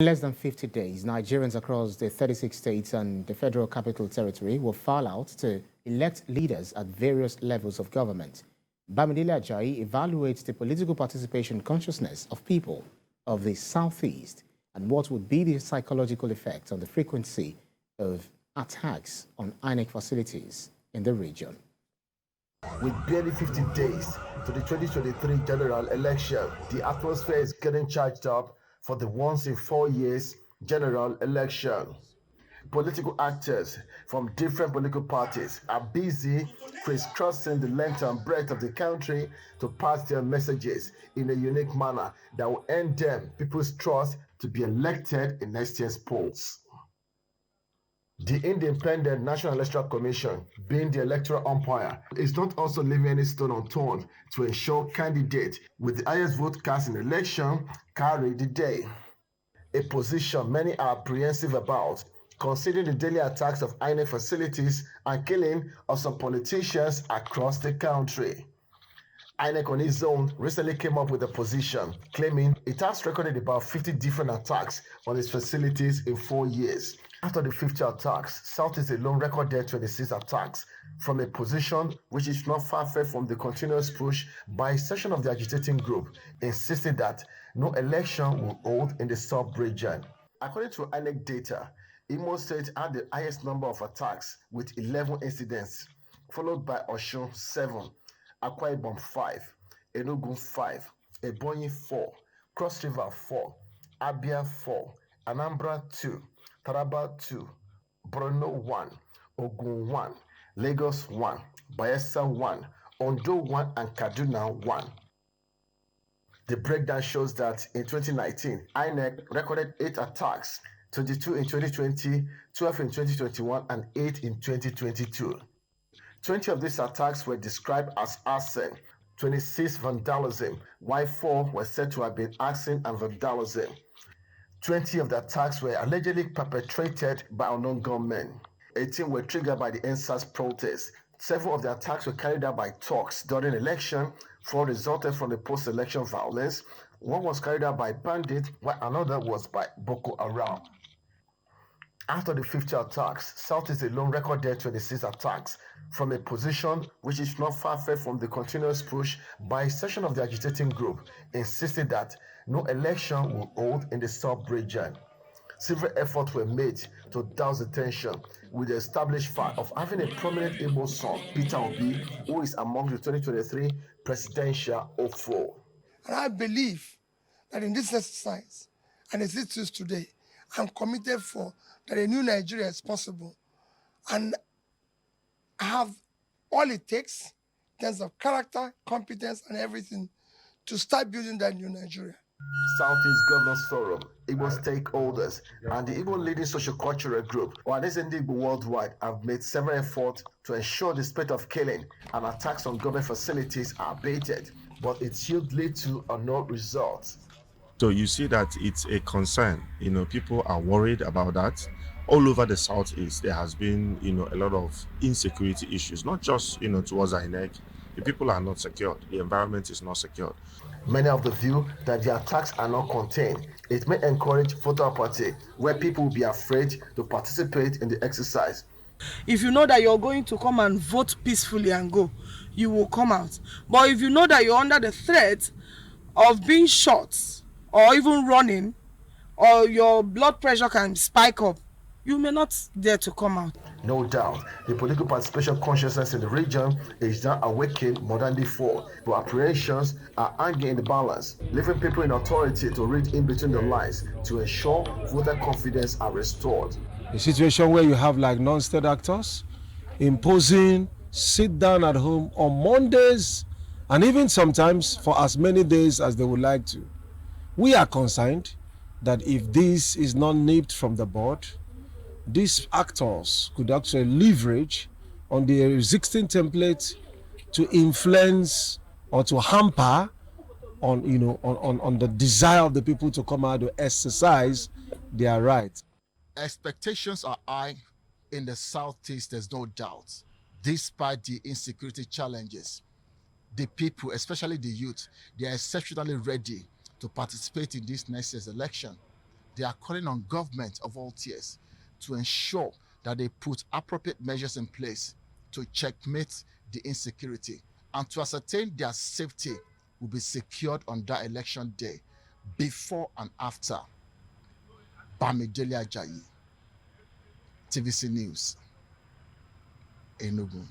In less than 50 days, Nigerians across the 36 states and the Federal Capital Territory will file out to elect leaders at various levels of government. Bamidele Ajayi evaluates the political participation consciousness of people of the Southeast and what would be the psychological effect on the frequency of attacks on INEC facilities in the region. With barely 50 days to the 2023 general election, the atmosphere is getting charged up for the once in 4 years general election. Political actors from different political parties are busy crisscrossing the length and breadth of the country to pass their messages in a unique manner that will earn them people's trust to be elected in next year's polls. The Independent National Electoral Commission, being the electoral umpire, is not also leaving any stone unturned to ensure candidates with the highest vote cast in the election carry the day. A position many are apprehensive about, considering the daily attacks of INEC facilities and killing of some politicians across the country. INEC on its own recently came up with a position claiming it has recorded about 50 different attacks on its facilities in 4 years. After the 50 attacks, Southeast alone recorded 26 attacks from a position which is not far-fetched from the continuous push by a section of the agitating group, insisting that no election will hold in the sub-region. According to INEC data, Imo State had the highest number of attacks with 11 incidents, followed by Osun 7, Akwa Ibom 5, Enugu 5, Ebonyi 4, Cross River 4, Abia 4, Anambra 2, Taraba 2, Borno 1, Ogun 1, Lagos 1, Bayelsa 1, Ondo 1, and Kaduna 1. The breakdown shows that in 2019, INEC recorded 8 attacks, 22 in 2020, 12 in 2021, and 8 in 2022. 20 of these attacks were described as arson, 26 vandalism, while 4 were said to have been arson and vandalism. 20 of the attacks were allegedly perpetrated by unknown gunmen. 18 were triggered by the NSAS protests. 7 of the attacks were carried out by thugs during election. 4 resulted from the post-election violence. 1 was carried out by bandits, while another was by Boko Haram. After the 50 attacks, Southeast alone recorded 26 attacks from a position which is not far-fetched from the continuous push by a section of the agitating group, insisting that no election will hold in the sub-region. Several efforts were made to douse the tension with the established fact of having a prominent Igbo son, Peter Obi, who is among the 2023 presidential hopeful. And I believe that in this exercise, and as it is today, I'm committed for that a new Nigeria is possible. And I have all it takes in terms of character, competence, and everything to start building that new Nigeria. Southeast Governors Forum, Igbo stakeholders, and the Igbo leading social-cultural group, Igbo worldwide, have made several efforts to ensure the spate of killing and attacks on government facilities are abated, but it should lead to no results. So you see that it's a concern. People are worried about that. All over the Southeast, there has been, a lot of insecurity issues, not just, towards INEC. The people are not secured. The environment is not secured. Many of the view that the attacks are not contained. It may encourage voter apathy, where people will be afraid to participate in the exercise. If you know that you're going to come and vote peacefully and go, you will come out. But if you know that you're under the threat of being shot or even running, or your blood pressure can spike up, you may not dare to come out. No doubt, the political participation consciousness in the region is now awakened more than before, but apprehensions are hanging in the balance, leaving people in authority to read in between the lines to ensure voter confidence are restored. A situation where you have like non-state actors imposing sit down at home on Mondays and even sometimes for as many days as they would like to. We are concerned that if this is not nipped from the bud, these actors could actually leverage on the existing template to influence or to hamper on the desire of the people to come out to exercise their rights. Expectations are high in the Southeast, there's no doubt. Despite the insecurity challenges, the people, especially the youth, they are exceptionally ready to participate in this next year's election. they are calling on government of all tiers to ensure that they put appropriate measures in place to checkmate the insecurity and to ascertain their safety will be secured on that election day, before and after. Bamidele Ajayi, TVC News, Enugu.